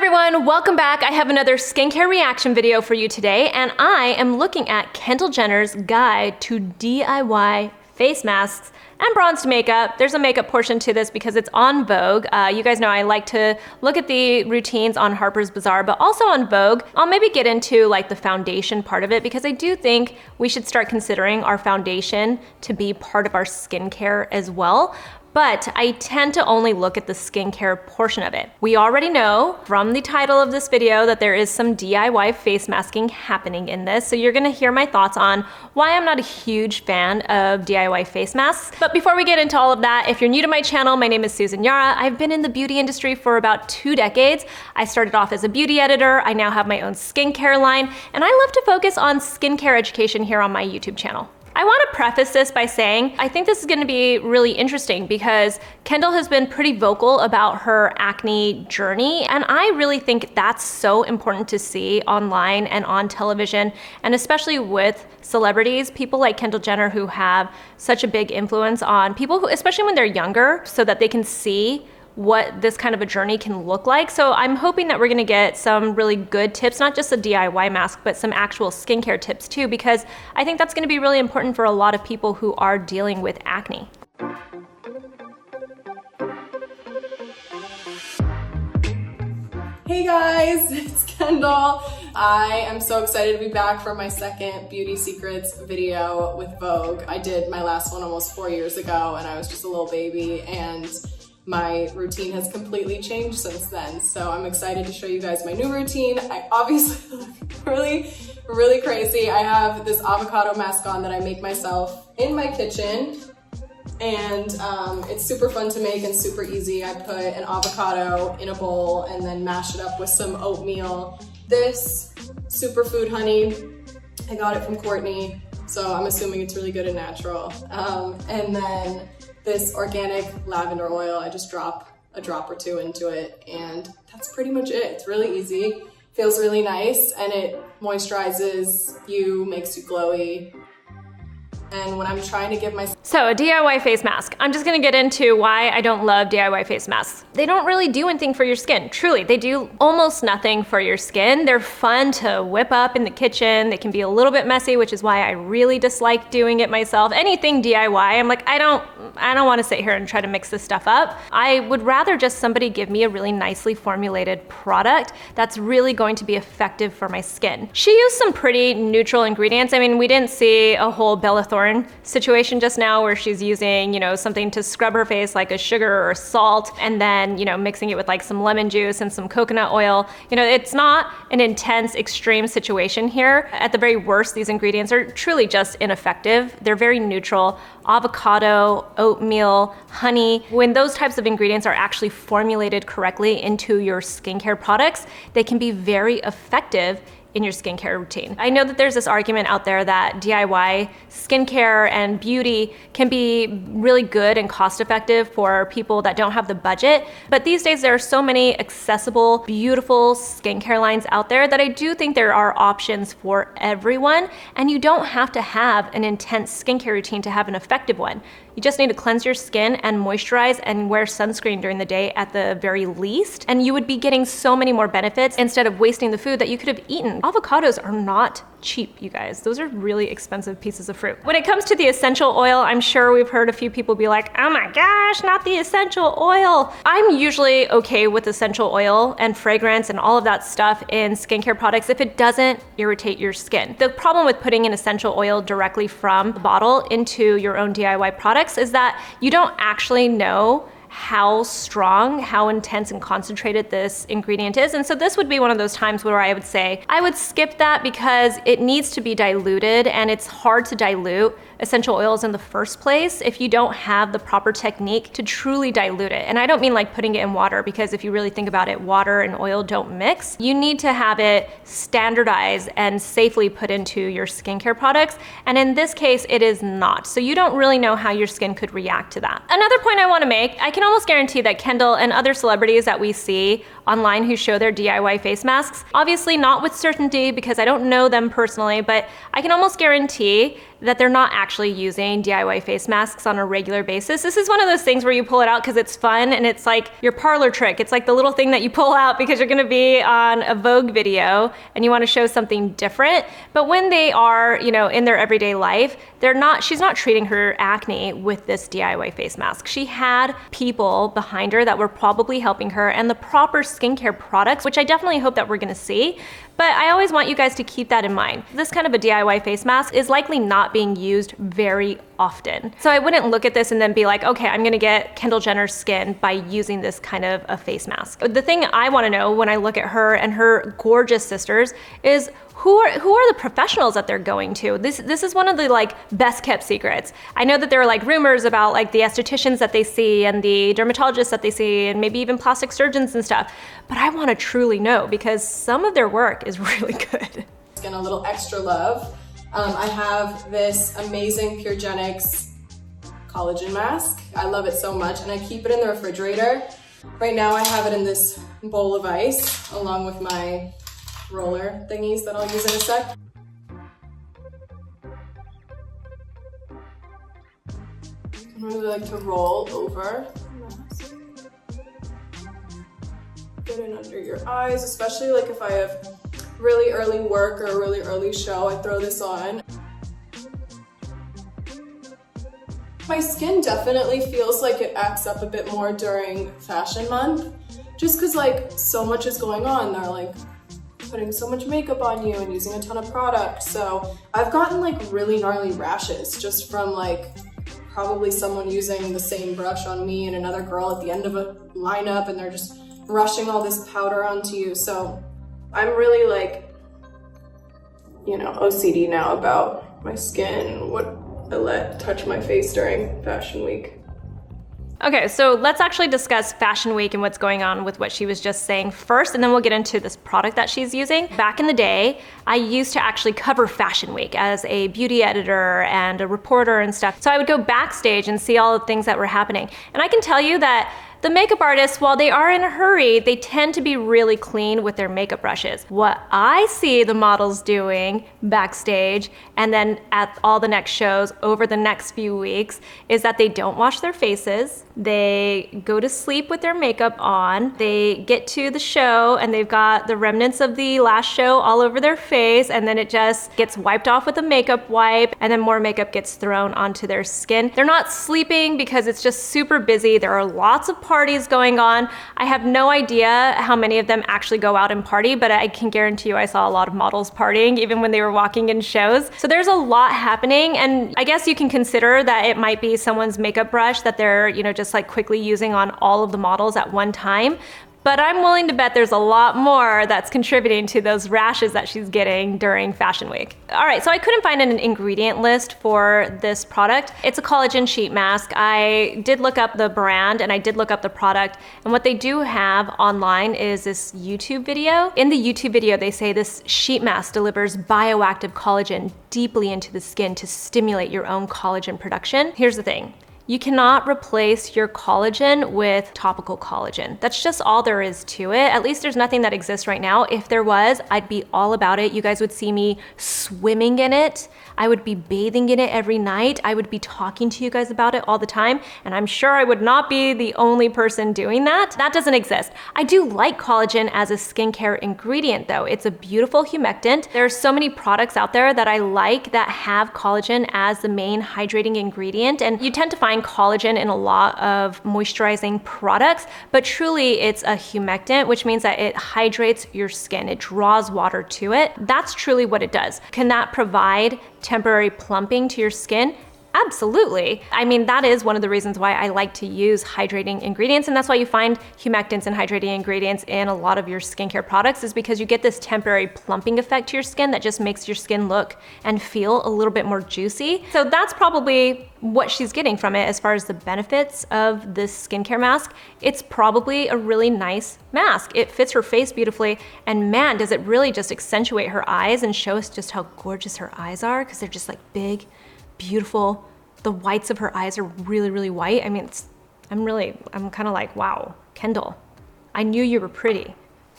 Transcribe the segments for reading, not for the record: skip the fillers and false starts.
everyone, welcome back. I have another skincare reaction video for you today, and I am looking at Kendall Jenner's guide to DIY face masks and bronzed makeup. There's a makeup portion to this because it's on Vogue. You guys know I like to look at the routines on Harper's Bazaar, but also on Vogue. I'll maybe get into like the foundation part of it because I do think we should start considering our foundation to be part of our skincare as well. But I tend to only look at the skincare portion of it. We already know from the title of this video that there is some DIY face masking happening in this, so you're gonna hear my thoughts on why I'm not a huge fan of DIY face masks. But before we get into all of that, if you're new to my channel, my name is Susan Yara. I've been in the beauty industry for about 2 decades. I started off as a beauty editor. I now have my own skincare line, and I love to focus on skincare education here on my YouTube channel. I want to preface this by saying I think this is going to be really interesting because Kendall has been pretty vocal about her acne journey, and I really think that's so important to see online and on television, and especially with celebrities, people like Kendall Jenner who have such a big influence on people who, especially when they're younger, so that they can see what this kind of a journey can look like. So I'm hoping that we're gonna get some really good tips, not just a DIY mask, but some actual skincare tips too, because I think that's gonna be really important for a lot of people who are dealing with acne. Hey guys, it's Kendall. I am so excited to be back for my second Beauty Secrets video with Vogue. I did my last one almost 4 years ago and I was just a little baby, and my routine has completely changed since then. So I'm excited to show you guys my new routine. I obviously look really crazy. I have this avocado mask on that I make myself in my kitchen. And it's super fun to make and super easy. I put an avocado in a bowl and then mash it up with some oatmeal. This superfood honey, I got it from Courtney, so I'm assuming it's really good and natural. And then this organic lavender oil, I just drop a drop or two into it, and that's pretty much it. It's really easy, feels really nice, and it moisturizes you, makes you glowy. And when I'm trying to give myself... So a DIY face mask. I'm just gonna get into why I don't love DIY face masks. They don't really do anything for your skin. Truly, they do almost nothing for your skin. They're fun to whip up in the kitchen. They can be a little bit messy, which is why I really dislike doing it myself. Anything DIY, I'm like, I don't wanna sit here and try to mix this stuff up. I would rather just somebody give me a really nicely formulated product that's really going to be effective for my skin. She used some pretty neutral ingredients. I mean, we didn't see a whole Bella Thorne situation just now where she's using, you know, something to scrub her face like a sugar or salt, and then, you know, mixing it with like some lemon juice and some coconut oil. You know, it's not an intense, extreme situation here. At the very worst, these ingredients are truly just ineffective. They're very neutral. Avocado, oatmeal, honey. When those types of ingredients are actually formulated correctly into your skincare products, they can be very effective in your skincare routine. I know that there's this argument out there that DIY skincare and beauty can be really good and cost effective for people that don't have the budget, but these days there are so many accessible, beautiful skincare lines out there that I do think there are options for everyone, and you don't have to have an intense skincare routine to have an effective one. You just need to cleanse your skin and moisturize and wear sunscreen during the day at the very least, and you would be getting so many more benefits instead of wasting the food that you could have eaten. Avocados are not cheap, you guys. Those are really expensive pieces of fruit. When it comes to the essential oil, I'm sure we've heard a few people be like, oh my gosh, not the essential oil. I'm usually okay with essential oil and fragrance and all of that stuff in skincare products if it doesn't irritate your skin. The problem with putting an essential oil directly from the bottle into your own DIY products is that you don't actually know how strong, how intense and concentrated this ingredient is. And so this would be one of those times where I would say, I would skip that because it needs to be diluted, and it's hard to dilute essential oils in the first place if you don't have the proper technique to truly dilute it. And I don't mean like putting it in water, because if you really think about it, water and oil don't mix. You need to have it standardized and safely put into your skincare products. And in this case, it is not. So you don't really know how your skin could react to that. Another point I wanna make, I can almost guarantee that Kendall and other celebrities that we see online who show their DIY face masks, obviously not with certainty because I don't know them personally, but I can almost guarantee that they're not actually using DIY face masks on a regular basis. This is one of those things where you pull it out because it's fun and it's like your parlor trick. It's like the little thing that you pull out because you're gonna be on a Vogue video and you wanna show something different. But when they are, you know, in their everyday life, she's not treating her acne with this DIY face mask. She had people behind her that were probably helping her and the proper skincare products, which I definitely hope that we're gonna see. But I always want you guys to keep that in mind. This kind of a DIY face mask is likely not being used very often. So I wouldn't look at this and then be like, okay, I'm gonna get Kendall Jenner's skin by using this kind of a face mask. The thing I wanna know when I look at her and her gorgeous sisters is who are the professionals that they're going to? This is one of the like best kept secrets. I know that there are like rumors about like the estheticians that they see and the dermatologists that they see and maybe even plastic surgeons and stuff, but I wanna truly know because some of their work is really good. And a little extra love. I have this amazing Pure Genix collagen mask. I love it so much and I keep it in the refrigerator. Right now I have it in this bowl of ice along with my roller thingies that I'll use in a sec. I really like to roll over the mask. Get it under your eyes, especially like if I have really early work or a really early show, I throw this on. My skin definitely feels like it acts up a bit more during fashion month, just because like so much is going on. They're like putting so much makeup on you and using a ton of product. So I've gotten like really gnarly rashes just from like probably someone using the same brush on me and another girl at the end of a lineup and they're just rushing all this powder onto you. So I'm really like, you know, OCD now about my skin and what I let touch my face during fashion week. Okay, so let's actually discuss Fashion Week and what's going on with what she was just saying first, and then we'll get into this product that she's using. Back in the day, I used to actually cover Fashion Week as a beauty editor and a reporter and stuff. So I would go backstage and see all the things that were happening. And I can tell you that the makeup artists, while they are in a hurry, they tend to be really clean with their makeup brushes. What I see the models doing backstage and then at all the next shows over the next few weeks is that they don't wash their faces, they go to sleep with their makeup on, they get to the show and they've got the remnants of the last show all over their face and then it just gets wiped off with a makeup wipe and then more makeup gets thrown onto their skin. They're not sleeping because it's just super busy. There are lots of parties going on. I have no idea how many of them actually go out and party, but I can guarantee you I saw a lot of models partying even when they were walking in shows. So there's a lot happening, and I guess you can consider that it might be someone's makeup brush that they're, you know, just like quickly using on all of the models at one time. But I'm willing to bet there's a lot more that's contributing to those rashes that she's getting during Fashion Week. All right, so I couldn't find an ingredient list for this product. It's a collagen sheet mask. I did look up the brand and I did look up the product, and what they do have online is this YouTube video. In the YouTube video, they say this sheet mask delivers bioactive collagen deeply into the skin to stimulate your own collagen production. Here's the thing. You cannot replace your collagen with topical collagen. That's just all there is to it. At least there's nothing that exists right now. If there was, I'd be all about it. You guys would see me swimming in it. I would be bathing in it every night. I would be talking to you guys about it all the time. And I'm sure I would not be the only person doing that. That doesn't exist. I do like collagen as a skincare ingredient though. It's a beautiful humectant. There are so many products out there that I like that have collagen as the main hydrating ingredient. And you tend to find collagen in a lot of moisturizing products, but truly it's a humectant, which means that it hydrates your skin. It draws water to it. That's truly what it does. Can that provide temporary plumping to your skin? Absolutely. I mean, that is one of the reasons why I like to use hydrating ingredients, and that's why you find humectants and hydrating ingredients in a lot of your skincare products, is because you get this temporary plumping effect to your skin that just makes your skin look and feel a little bit more juicy. So that's probably what she's getting from it as far as the benefits of this skincare mask. It's probably a really nice mask. It fits her face beautifully, and man, does it really just accentuate her eyes and show us just how gorgeous her eyes are, because they're just like big, beautiful. The whites of her eyes are really, really white. I mean, I'm kind of like, wow, Kendall, I knew you were pretty.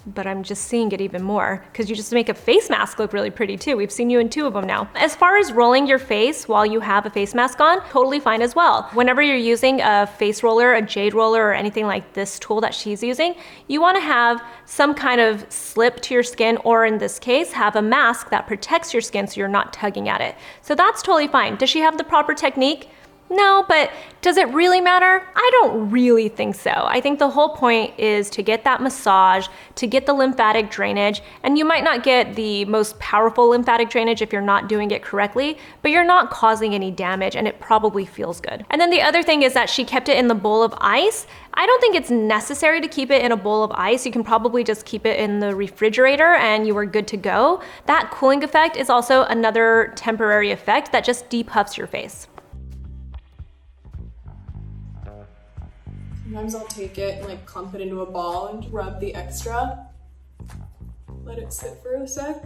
but I'm just seeing it even more because you just make a face mask look really pretty too. We've seen you in 2 of them now. As far as rolling your face while you have a face mask on, totally fine as well. Whenever you're using a face roller, a jade roller, or anything like this tool that she's using, you wanna have some kind of slip to your skin, or in this case, have a mask that protects your skin so you're not tugging at it. So that's totally fine. Does she have the proper technique? No, but does it really matter? I don't really think so. I think the whole point is to get that massage, to get the lymphatic drainage, and you might not get the most powerful lymphatic drainage if you're not doing it correctly, but you're not causing any damage and it probably feels good. And then the other thing is that she kept it in the bowl of ice. I don't think it's necessary to keep it in a bowl of ice. You can probably just keep it in the refrigerator and you are good to go. That cooling effect is also another temporary effect that just depuffs your face. Sometimes I'll take it and like clump it into a ball and rub the extra. Let it sit for a sec.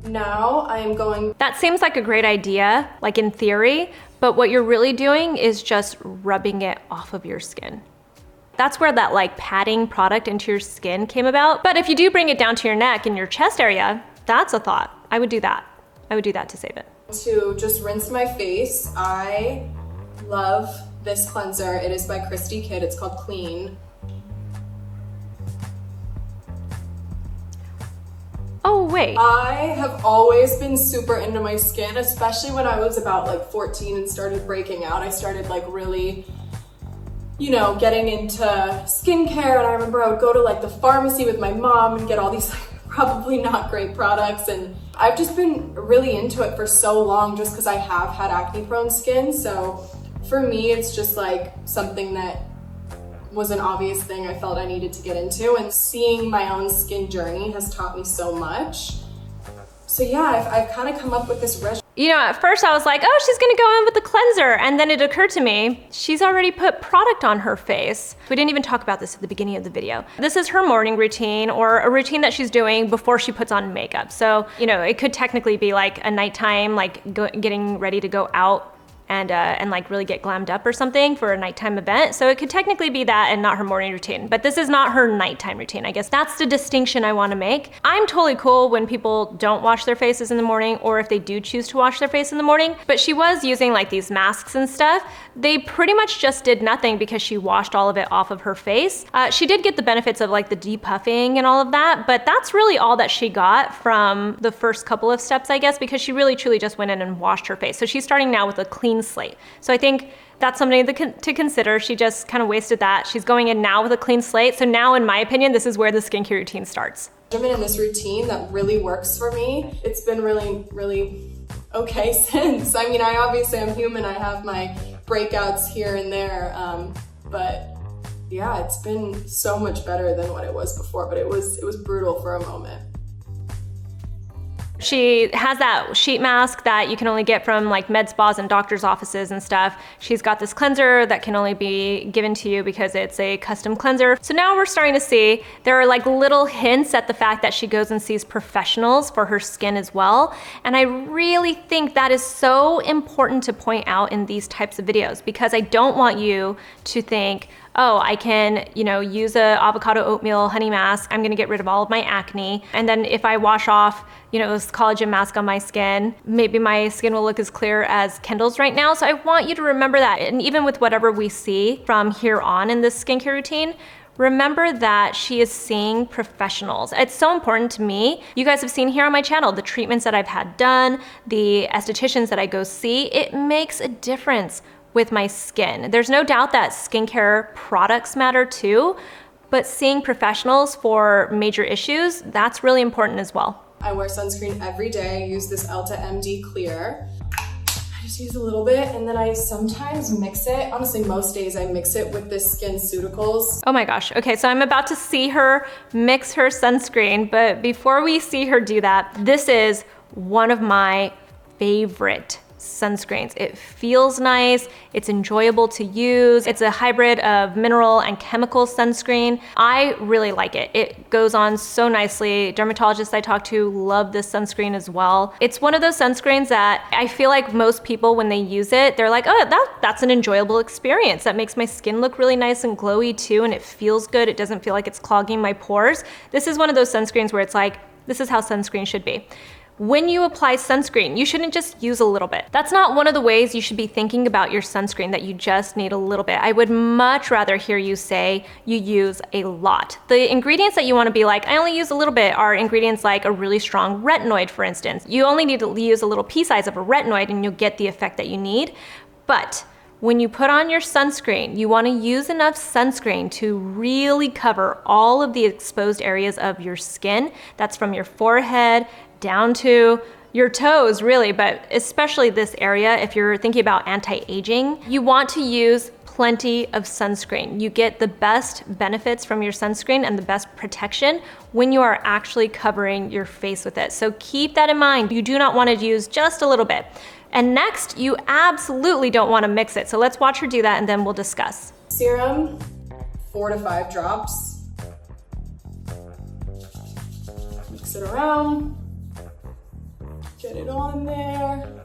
Now I am going... That seems like a great idea, like in theory, but what you're really doing is just rubbing it off of your skin. That's where that like patting product into your skin came about. But if you do bring it down to your neck and your chest area, that's a thought. I would do that. I would do that to save it. To just rinse my face, I love this cleanser. It is by Christy Kidd. It's called Clean. Oh, wait. I have always been super into my skin, especially when I was about like 14 and started breaking out. I started like really, you know, getting into skincare, and I remember I would go to like the pharmacy with my mom and get all these like probably not great products, and I've just been really into it for so long just because I have had acne prone skin. So for me, it's just like something that was an obvious thing I felt I needed to get into, and seeing my own skin journey has taught me so much. So yeah, I've kind of come up with this regimen. You know, at first I was like, oh, she's gonna go in with the cleanser. And then it occurred to me, she's already put product on her face. We didn't even talk about this at the beginning of the video. This is her morning routine, or a routine that she's doing before she puts on makeup. So, you know, it could technically be like a nighttime, like getting ready to go out and like really get glammed up or something for a nighttime event. So it could technically be that and not her morning routine, but this is not her nighttime routine. I guess that's the distinction I wanna make. I'm totally cool when people don't wash their faces in the morning, or if they do choose to wash their face in the morning, but she was using like these masks and stuff. They pretty much just did nothing because she washed all of it off of her face. She did get the benefits of like the depuffing and all of that, but that's really all that she got from the first couple of steps, I guess, because she really truly just went in and washed her face. So she's starting now with a clean slate. So I think that's something to consider. She just kind of wasted that. She's going in now with a clean slate. So now, in my opinion, this is where the skincare routine starts. In this routine that really works for me. It's been really okay since. I mean, I obviously am human. I have my breakouts here and there, but yeah, it's been so much better than what it was before. But it was brutal for a moment. She has that sheet mask that you can only get from like med spas and doctor's offices and stuff. She's got this cleanser that can only be given to you because it's a custom cleanser. So now we're starting to see there are like little hints at the fact that she goes and sees professionals for her skin as well. And I really think that is so important to point out in these types of videos, because I don't want you to think, oh, I can, you know, use a avocado oatmeal honey mask. I'm gonna get rid of all of my acne. And then if I wash off, you know, this collagen mask on my skin, maybe my skin will look as clear as Kendall's right now. So I want you to remember that. And even with whatever we see from here on in this skincare routine, remember that she is seeing professionals. It's so important to me. You guys have seen here on my channel, the treatments that I've had done, the estheticians that I go see, it makes a difference with my skin. There's no doubt that skincare products matter too, but seeing professionals for major issues, that's really important as well. I wear sunscreen every day. I use this EltaMD Clear. I just use a little bit, and then I sometimes mix it. Honestly, most days I mix it with this SkinCeuticals. Oh my gosh. Okay, so I'm about to see her mix her sunscreen, but before we see her do that, this is one of my favorite sunscreens. It feels nice, it's enjoyable to use. It's a hybrid of mineral and chemical sunscreen. I really like it. It goes on so nicely. Dermatologists I talk to love this sunscreen as well. It's one of those sunscreens that I feel like most people, when they use it, they're like, oh, that's an enjoyable experience. That makes my skin look really nice and glowy too, and it feels good. It doesn't feel like it's clogging my pores. This is one of those sunscreens where it's like, this is how sunscreen should be. When you apply sunscreen, you shouldn't just use a little bit. That's not one of the ways you should be thinking about your sunscreen, that you just need a little bit. I would much rather hear you say you use a lot. The ingredients that you want to be like, I only use a little bit, are ingredients like a really strong retinoid, for instance. You only need to use a little pea size of a retinoid and you'll get the effect that you need. But when you put on your sunscreen, you want to use enough sunscreen to really cover all of the exposed areas of your skin. That's from your forehead down to your toes, really, but especially this area. If you're thinking about anti-aging, you want to use plenty of sunscreen. You get the best benefits from your sunscreen and the best protection when you are actually covering your face with it. So keep that in mind. You do not want to use just a little bit. And next, you absolutely don't want to mix it. So let's watch her do that and then we'll discuss. Serum, 4 to 5 drops. Mix it around. Get it on there.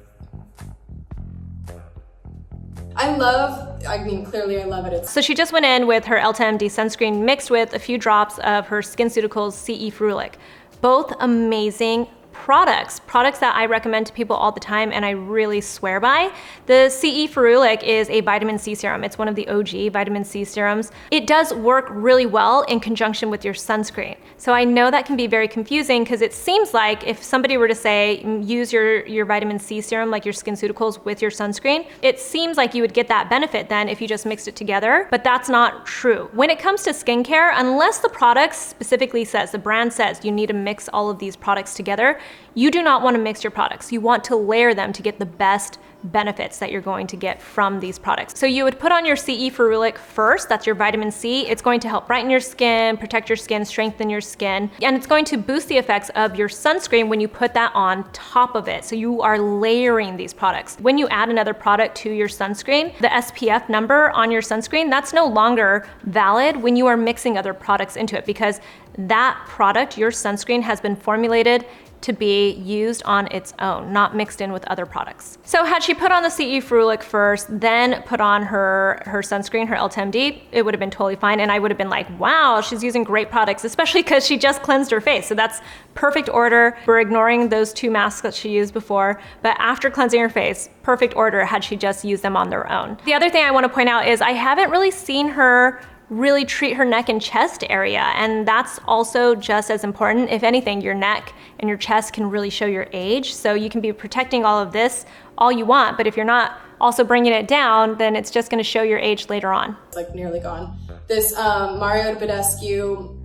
Clearly I love it. So she just went in with her EltaMD sunscreen mixed with a few drops of her SkinCeuticals C E Ferulic. Both amazing products that I recommend to people all the time and I really swear by. The C E Ferulic is a vitamin C serum. It's one of the OG vitamin C serums. It does work really well in conjunction with your sunscreen. So I know that can be very confusing because it seems like if somebody were to say, use your vitamin C serum like your SkinCeuticals with your sunscreen, it seems like you would get that benefit then if you just mixed it together, but that's not true. When it comes to skincare, unless the product specifically says, the brand says you need to mix all of these products together, you do not want to mix your products. You want to layer them to get the best benefits that you're going to get from these products. So you would put on your C E Ferulic first, that's your vitamin C. It's going to help brighten your skin, protect your skin, strengthen your skin, and it's going to boost the effects of your sunscreen when you put that on top of it. So you are layering these products. When you add another product to your sunscreen, the SPF number on your sunscreen, that's no longer valid when you are mixing other products into it because that product, your sunscreen, has been formulated to be used on its own, not mixed in with other products. So had she put on the C E Ferulic first, then put on her sunscreen, her EltaMD, it would have been totally fine. And I would have been like, wow, she's using great products, especially because she just cleansed her face. So that's perfect order. We're ignoring those 2 masks that she used before, but after cleansing her face, perfect order had she just used them on their own. The other thing I want to point out is I haven't really seen her really treat her neck and chest area, and that's also just as important. If anything, your neck and your chest can really show your age, so you can be protecting all of this all you want, but if you're not also bringing it down, then it's just going to show your age later on. It's like nearly gone. This Mario Badescu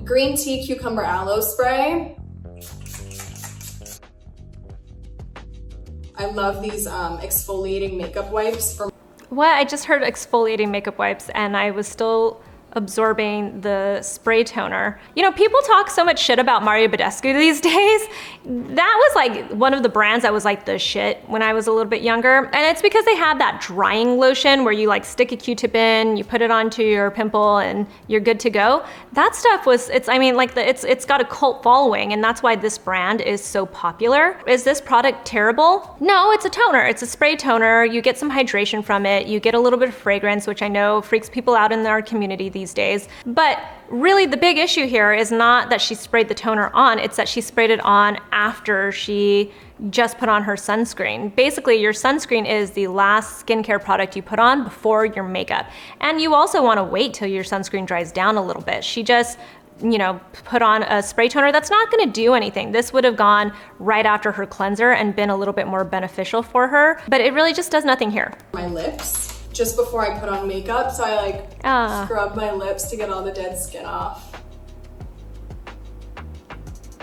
green tea cucumber aloe spray. I love these exfoliating makeup wipes from What? I just heard exfoliating makeup wipes and I was still absorbing the spray toner. You know, people talk so much shit about Mario Badescu these days. That was like one of the brands that was like the shit when I was a little bit younger. And it's because they have that drying lotion where you like stick a Q-tip in, you put it onto your pimple and you're good to go. That stuff was, it's got a cult following and that's why this brand is so popular. Is this product terrible? No, it's a toner. It's a spray toner. You get some hydration from it. You get a little bit of fragrance, which I know freaks people out in our community these days. But really the big issue here is not that she sprayed the toner on, it's that she sprayed it on after she just put on her sunscreen. Basically, your sunscreen is the last skincare product you put on before your makeup. And you also want to wait till your sunscreen dries down a little bit. She just, you know, put on a spray toner that's not going to do anything. This would have gone right after her cleanser and been a little bit more beneficial for her, but it really just does nothing here. My lips just before I put on makeup, so I like scrub my lips to get all the dead skin off.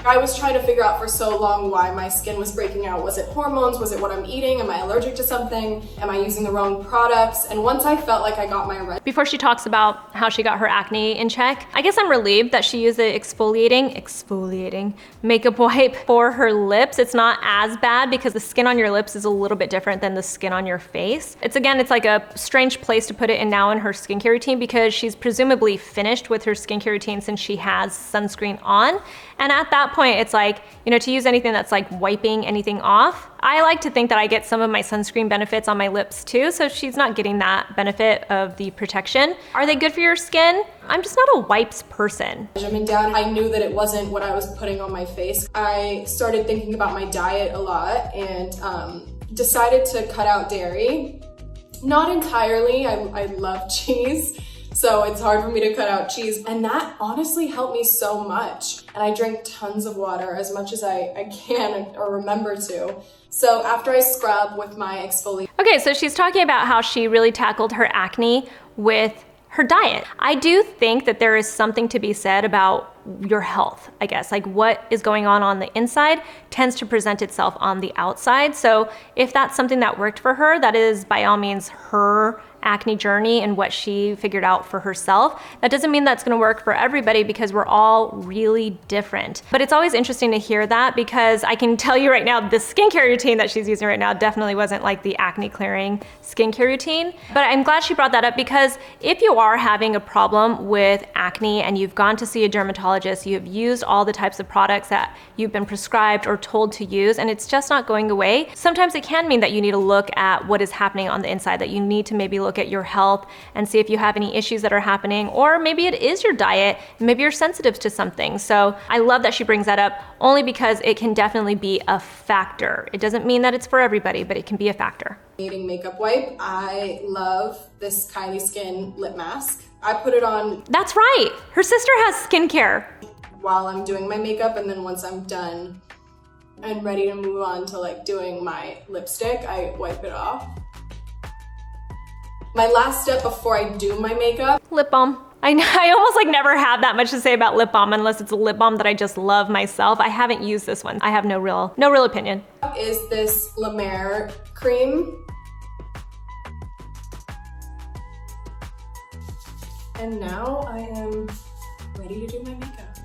I was trying to figure out for so long why my skin was breaking out. Was it hormones? Was it what I'm eating? Am I allergic to something? Am I using the wrong products? And once I felt like I got my Before she talks about how she got her acne in check. I guess I'm relieved that she used the exfoliating makeup wipe for her lips. It's not as bad because the skin on your lips is a little bit different than the skin on your face. It's like a strange place to put it in now in her skincare routine because she's presumably finished with her skincare routine since she has sunscreen on. And at that point, it's like, you know, to use anything that's like wiping anything off, I like to think that I get some of my sunscreen benefits on my lips too, so she's not getting that benefit of the protection. Are they good for your skin? I'm just not a wipes person. Down, I knew that it wasn't what I was putting on my face. I started thinking about my diet a lot and decided to cut out dairy. Not entirely, I love cheese. So it's hard for me to cut out cheese. And that honestly helped me so much. And I drink tons of water, as much as I can or remember to. So after I scrub with my exfoliator. Okay, so she's talking about how she really tackled her acne with her diet. I do think that there is something to be said about your health, I guess. Like what is going on the inside tends to present itself on the outside. So if that's something that worked for her, that is by all means her acne journey and what she figured out for herself. That doesn't mean that's gonna work for everybody because we're all really different. But it's always interesting to hear that because I can tell you right now, the skincare routine that she's using right now definitely wasn't like the acne clearing skincare routine. But I'm glad she brought that up because if you are having a problem with acne and you've gone to see a dermatologist, you have used all the types of products that you've been prescribed or told to use and it's just not going away, sometimes it can mean that you need to look at what is happening on the inside, that you need to maybe look at your health and see if you have any issues that are happening, or maybe it is your diet, maybe you're sensitive to something. So I love that she brings that up only because it can definitely be a factor. It doesn't mean that it's for everybody, but it can be a factor. Makeup wipe. I love this Kylie Skin lip mask. I put it on. That's right. Her sister has skincare. While I'm doing my makeup, and then once I'm done and ready to move on to like doing my lipstick, I wipe it off. My last step before I do my makeup. Lip balm. I almost like never have that much to say about lip balm unless it's a lip balm that I just love myself. I haven't used this one. I have no real opinion. Is this Mer Crème. And now I am ready to do my makeup.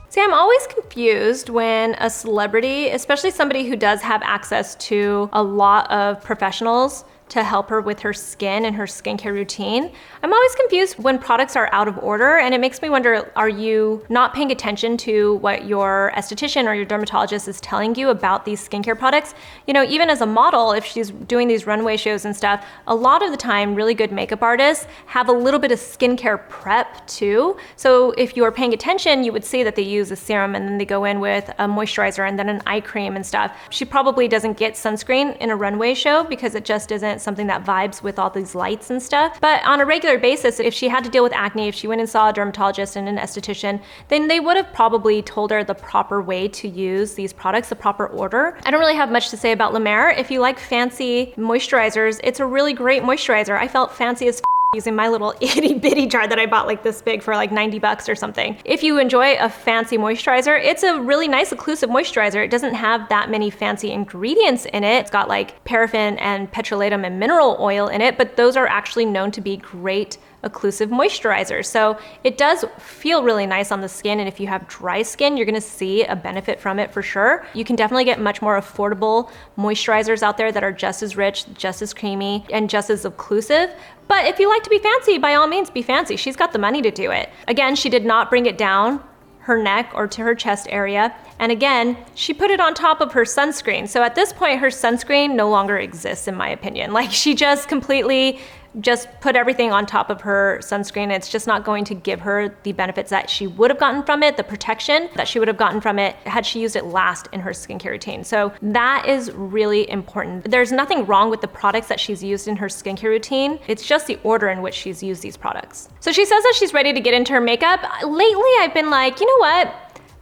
See, I'm always confused when a celebrity, especially somebody who does have access to a lot of professionals to help her with her skin and her skincare routine. I'm always confused when products are out of order, and it makes me wonder, are you not paying attention to what your esthetician or your dermatologist is telling you about these skincare products? You know, even as a model, if she's doing these runway shows and stuff, a lot of the time, really good makeup artists have a little bit of skincare prep too. So if you're paying attention, you would see that they use a serum and then they go in with a moisturizer and then an eye cream and stuff. She probably doesn't get sunscreen in a runway show because it just isn't something that vibes with all these lights and stuff. But on a regular basis, if she had to deal with acne, if she went and saw a dermatologist and an esthetician, then they would have probably told her the proper way to use these products, the proper order. I don't really have much to say about La Mer. If you like fancy moisturizers, it's a really great moisturizer. I felt fancy as using my little itty bitty jar that I bought like this big for like 90 bucks or something. If you enjoy a fancy moisturizer, it's a really nice occlusive moisturizer. It doesn't have that many fancy ingredients in it. It's got like paraffin and petrolatum and mineral oil in it, but those are actually known to be great occlusive moisturizer. So it does feel really nice on the skin, and if you have dry skin, you're gonna see a benefit from it for sure. You can definitely get much more affordable moisturizers out there that are just as rich, just as creamy, and just as occlusive. But if you like to be fancy, by all means be fancy. She's got the money to do it. Again, she did not bring it down her neck or to her chest area. And again, she put it on top of her sunscreen. So at this point, her sunscreen no longer exists in my opinion. Like she just completely just put everything on top of her sunscreen. It's just not going to give her the benefits that she would have gotten from it, the protection that she would have gotten from it had she used it last in her skincare routine. So that is really important. There's nothing wrong with the products that she's used in her skincare routine. It's just the order in which she's used these products. So she says that she's ready to get into her makeup. Lately, I've been like, you know what?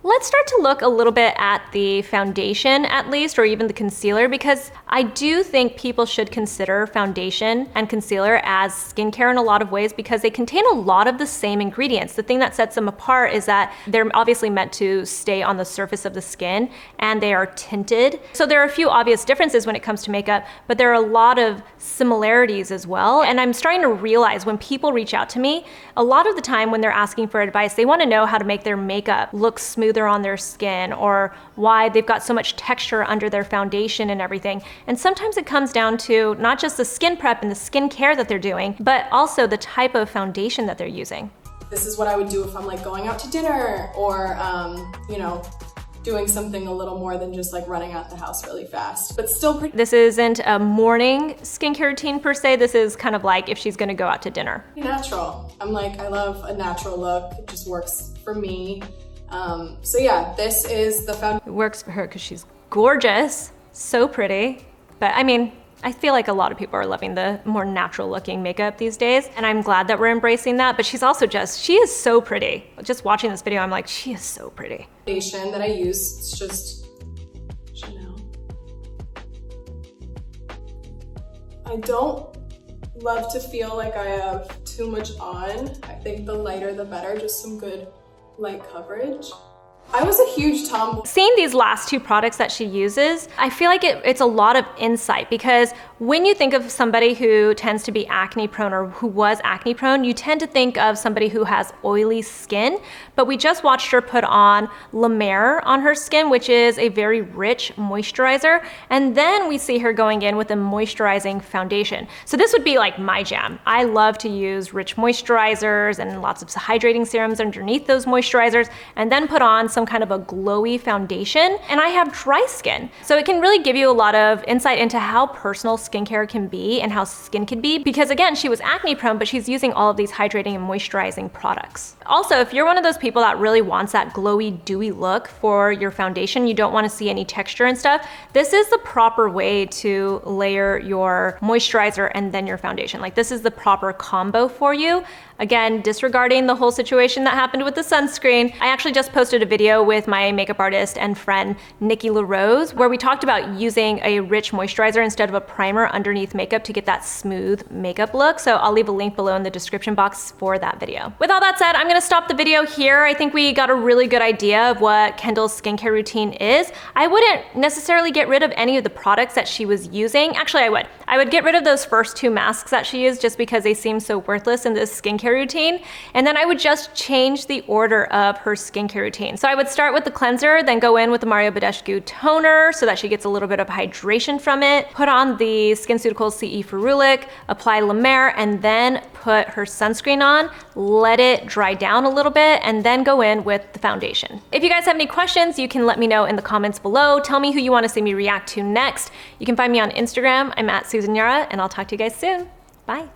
let's start to look a little bit at the foundation at least, or even the concealer, because I do think people should consider foundation and concealer as skincare in a lot of ways because they contain a lot of the same ingredients. The thing that sets them apart is that they're obviously meant to stay on the surface of the skin and they are tinted. So there are a few obvious differences when it comes to makeup, but there are a lot of similarities as well. And I'm starting to realize when people reach out to me, a lot of the time when they're asking for advice, they want to know how to make their makeup look smoother on their skin or why they've got so much texture under their foundation and everything. And sometimes it comes down to not just the skin prep and the skin care that they're doing, but also the type of foundation that they're using. This is what I would do if I'm like going out to dinner or, you know, doing something a little more than just like running out the house really fast, but still pretty. This isn't a morning skincare routine per se. This is kind of like if she's gonna go out to dinner. Natural. I'm like, I love a natural look. It just works for me. So yeah, this is the foundation. It works for her because she's gorgeous, so pretty. But I mean, I feel like a lot of people are loving the more natural looking makeup these days, and I'm glad that we're embracing that, but she's also she is so pretty. Just watching this video, I'm like, she is so pretty. Foundation that I use, it's just Chanel. I don't love to feel like I have too much on. I think the lighter the better, just some good light coverage. I was a huge tomboy. Seeing these last two products that she uses, I feel like it's a lot of insight because when you think of somebody who tends to be acne prone or who was acne prone, you tend to think of somebody who has oily skin, but we just watched her put on La Mer on her skin, which is a very rich moisturizer, and then we see her going in with a moisturizing foundation. So this would be like my jam. I love to use rich moisturizers and lots of hydrating serums underneath those moisturizers, and then put on some kind of a glowy foundation. And I have dry skin, so it can really give you a lot of insight into how personal skincare can be and how skin can be, because again, she was acne prone, but she's using all of these hydrating and moisturizing products. Also, if you're one of those people that really wants that glowy, dewy look for your foundation, you don't want to see any texture and stuff, this is the proper way to layer your moisturizer and then your foundation. Like, this is the proper combo for you. Again, disregarding the whole situation that happened with the sunscreen, I actually just posted a video with my makeup artist and friend, Nikki LaRose, where we talked about using a rich moisturizer instead of a primer underneath makeup to get that smooth makeup look. So I'll leave a link below in the description box for that video. With all that said, I'm gonna stop the video here. I think we got a really good idea of what Kendall's skincare routine is. I wouldn't necessarily get rid of any of the products that she was using. Actually, I would. I would get rid of those first two masks that she used just because they seem so worthless in this skincare routine. And then I would just change the order of her skincare routine. So I would start with the cleanser, then go in with the Badescu toner so that she gets a little bit of hydration from it, put on the SkinCeuticals C E Ferulic, apply La Mer, and then put her sunscreen on, let it dry down a little bit, and then go in with the foundation. If you guys have any questions, you can let me know in the comments below. Tell me who you want to see me react to next. You can find me on Instagram. I'm at Susan Yara, and I'll talk to you guys soon. Bye.